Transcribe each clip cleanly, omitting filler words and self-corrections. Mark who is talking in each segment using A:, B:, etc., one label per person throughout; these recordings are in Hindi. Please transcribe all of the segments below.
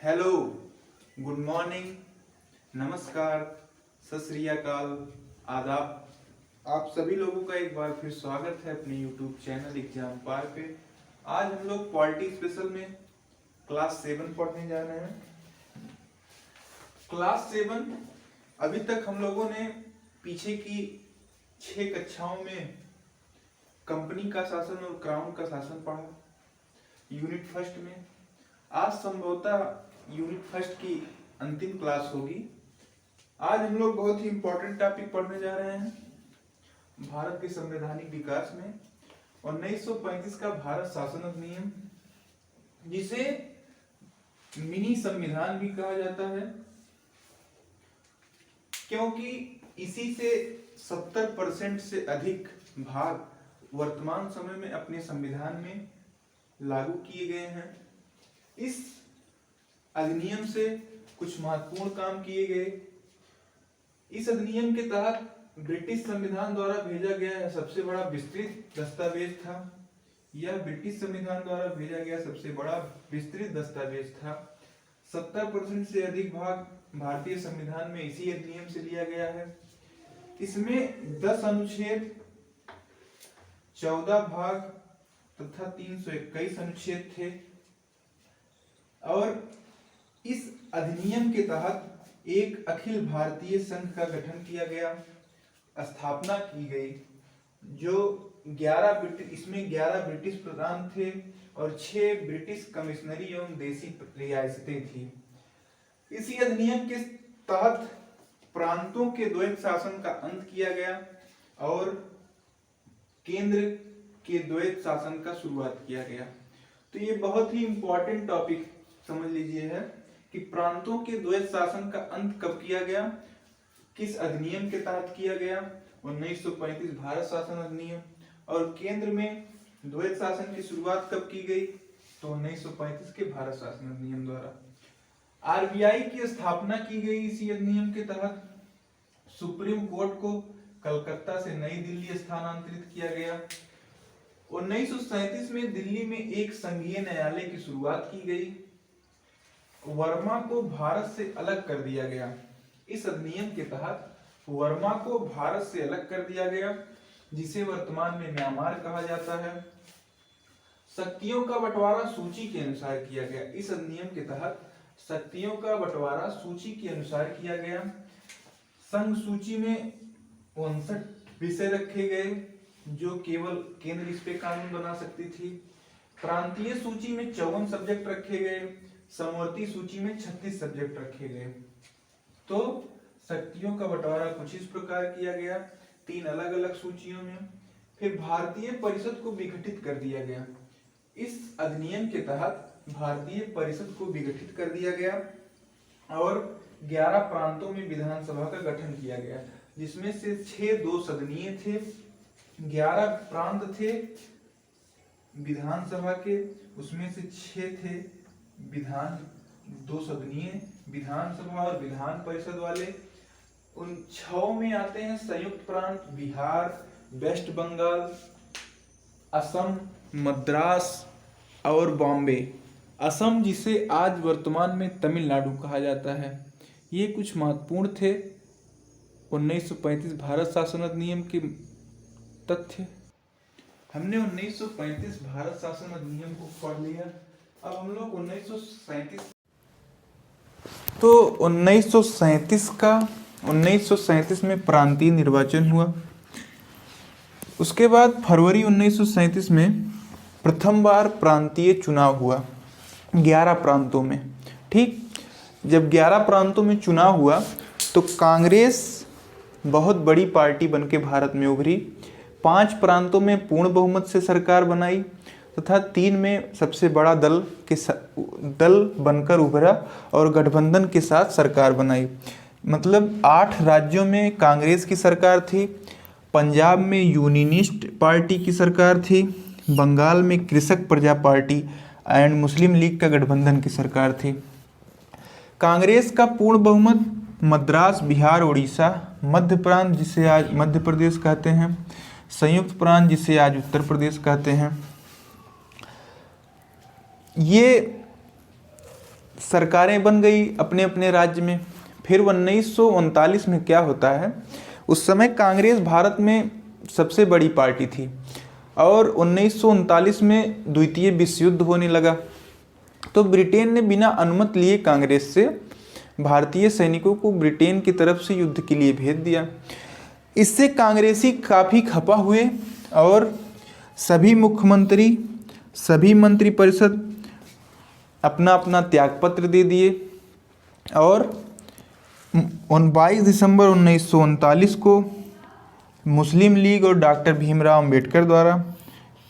A: हेलो, गुड मॉर्निंग, नमस्कार, सत श्री अकाल, आदाब। आप सभी लोगों का एक बार फिर स्वागत है अपने यूट्यूब चैनल एग्जाम पार पे। आज हम लोग पॉलिटी स्पेशल में क्लास 7 पढ़ने जा रहे हैं। क्लास 7 अभी तक हम लोगों ने पीछे की 6 कक्षाओं में कंपनी का शासन और क्राउन का शासन पढ़ा यूनिट फर्स्ट में। आज संभवतः यूनिट फर्स्ट की अंतिम क्लास होगी। आज हम लोग बहुत ही इंपॉर्टेंट टॉपिक पढ़ने जा रहे हैं भारत के संवैधानिक विकास में 1935 का भारत शासन अधिनियम, जिसे मिनी संविधान भी कहा जाता है, क्योंकि इसी से 70% से अधिक भाग वर्तमान समय में अपने संविधान में लागू किए गए हैं। इस अधिनियम से कुछ महत्वपूर्ण काम किए गए। इस अधिनियम के तहत ब्रिटिश संविधान द्वारा भेजा गया यह सबसे बड़ा विस्तृत दस्तावेज था। यह ब्रिटिश संविधान द्वारा भेजा गया सबसे बड़ा विस्तृत दस्तावेज था। 70% से अधिक भाग भारतीय संविधान में इसी अधिनियम से लिया गया है। इसमें 10 अनुच्छेद, 14 भाग तथा 321 अनुच्छेद थे। और इस अधिनियम के तहत एक अखिल भारतीय संघ का गठन किया गया, स्थापना की गई, जो 11 ब्रिटिश प्रांत थे और 6 ब्रिटिश कमिश्नरी एवं देशी रियासतें थी। इसी अधिनियम के तहत प्रांतों के द्वैत शासन का अंत किया गया और केंद्र के द्वैत शासन का शुरुआत किया गया। तो ये बहुत ही इंपॉर्टेंट टॉपिक समझ लीजिए है कि प्रांतों के द्वैत शासन का अंत कब किया गया, किस अधिनियम के तहत किया गया, 1935 भारत शासन अधिनियम। और केंद्र में द्वैत शासन की शुरुआत कब की गई, तो 1935 के भारत शासन अधिनियम द्वारा। आरबीआई की स्थापना की गई इसी अधिनियम के तहत। सुप्रीम कोर्ट को कलकत्ता से नई दिल्ली स्थानांतरित किया गया। 1937 में दिल्ली में एक संघीय न्यायालय की शुरुआत की गई। वर्मा को भारत से अलग कर दिया गया। इस अधिनियम के तहत वर्मा को भारत से अलग कर दिया गया, जिसे वर्तमान में म्यांमार कहा जाता है। शक्तियों का बंटवारा सूची के अनुसार किया गया। इस अधिनियम के तहत शक्तियों का बंटवारा सूची के अनुसार किया गया। संघ सूची में 59 विषय रखे गए, जो केवल केंद्र इस पे कानून बना सकती थी। प्रांतीय सूची में 54 सब्जेक्ट रखे गए। समवर्ती सूची में 36 सब्जेक्ट रखे गए। तो शक्तियों का बंटवारा कुछ इस प्रकार किया गया, 3 अलग अलग सूचियों में। फिर भारतीय परिषद को विघटित कर दिया गया। इस अधिनियम के तहत भारतीय परिषद को विघटित कर दिया गया और 11 प्रांतों में विधानसभा का गठन किया गया, जिसमें से 6 दो सदनीय थे। 11 प्रांत थे विधानसभा के, उसमें से 6 थे दो सदनीय विधानसभा और विधान परिषद वाले। उन 6 में आते हैं संयुक्त प्रांत बिहार, वेस्ट बंगाल, असम, मद्रास और बॉम्बे। असम, जिसे आज वर्तमान में तमिलनाडु कहा जाता है। ये कुछ महत्वपूर्ण थे 1935 भारत शासन अधिनियम के तथ्य। हमने 1935 भारत शासन अधिनियम को पढ़ लिया। अब हम लोग 1937 में प्रांतीय निर्वाचन हुआ। उसके बाद फरवरी 1937 में प्रथम बार प्रांतीय चुनाव हुआ 11 प्रांतों में। ठीक, जब 11 प्रांतों में चुनाव हुआ तो कांग्रेस बहुत बड़ी पार्टी बनके भारत में उभरी। 5 प्रांतों में पूर्ण बहुमत से सरकार बनाई तथा 3 में सबसे बड़ा दल बनकर उभरा और गठबंधन के साथ सरकार बनाई। मतलब 8 राज्यों में कांग्रेस की सरकार थी, पंजाब में यूनियनिस्ट पार्टी की सरकार थी, बंगाल में कृषक प्रजा पार्टी एंड मुस्लिम लीग का गठबंधन की सरकार थी। कांग्रेस का पूर्ण बहुमत मद्रास, बिहार, उड़ीसा, मध्य प्रांत जिसे आज मध्य प्रदेश कहते हैं, संयुक्त प्रांत जिसे आज उत्तर प्रदेश कहते हैं, ये सरकारें बन गई अपने अपने राज्य में। फिर 1939 में क्या होता है, उस समय कांग्रेस भारत में सबसे बड़ी पार्टी थी और 1939 में द्वितीय विश्व युद्ध होने लगा। तो ब्रिटेन ने बिना अनुमति लिए कांग्रेस से भारतीय सैनिकों को ब्रिटेन की तरफ से युद्ध के लिए भेज दिया। इससे कांग्रेसी काफ़ी खपा हुए और सभी मुख्यमंत्री, सभी मंत्रिपरिषद अपना अपना त्यागपत्र दे दिए और 22 दिसंबर 1939 को मुस्लिम लीग और डॉक्टर भीमराव अंबेडकर द्वारा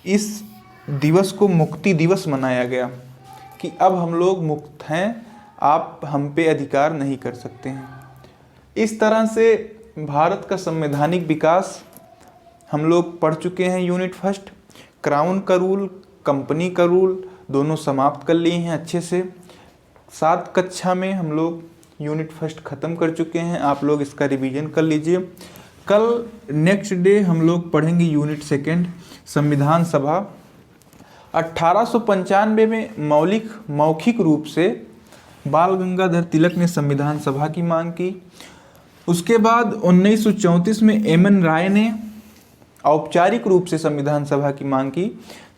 A: इस दिवस को मुक्ति दिवस मनाया गया कि अब हम लोग मुक्त हैं, आप हम पे अधिकार नहीं कर सकते हैं। इस तरह से भारत का संवैधानिक विकास हम लोग पढ़ चुके हैं। यूनिट फर्स्ट, क्राउन का रूल, कंपनी का रूल दोनों समाप्त कर लिए हैं अच्छे से। 7 कक्षा में हम लोग यूनिट फर्स्ट ख़त्म कर चुके हैं, आप लोग इसका रिवीजन कर लीजिए। कल नेक्स्ट डे हम लोग पढ़ेंगे यूनिट सेकेंड, संविधान सभा। 1895 में मौखिक रूप से बाल गंगाधर तिलक ने संविधान सभा की मांग की। उसके बाद 1934 में एम.एन. राय ने औपचारिक रूप से संविधान सभा की मांग की,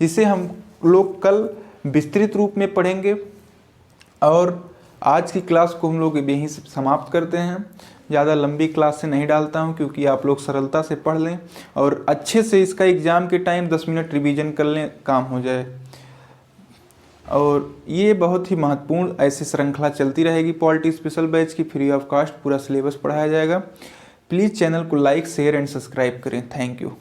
A: जिसे हम लोग कल विस्तृत रूप में पढ़ेंगे। और आज की क्लास को हम लोग यहीं से समाप्त करते हैं। ज़्यादा लंबी क्लास से नहीं डालता हूं क्योंकि आप लोग सरलता से पढ़ लें और अच्छे से इसका एग्ज़ाम के टाइम 10 मिनट रिवीजन कर लें, काम हो जाए। और ये बहुत ही महत्वपूर्ण ऐसी श्रृंखला चलती रहेगी। पॉलिटी स्पेशल बैच की फ्री ऑफ कॉस्ट पूरा सिलेबस पढ़ाया जाएगा। प्लीज़ चैनल को लाइक, शेयर एंड सब्सक्राइब करें। Thank you.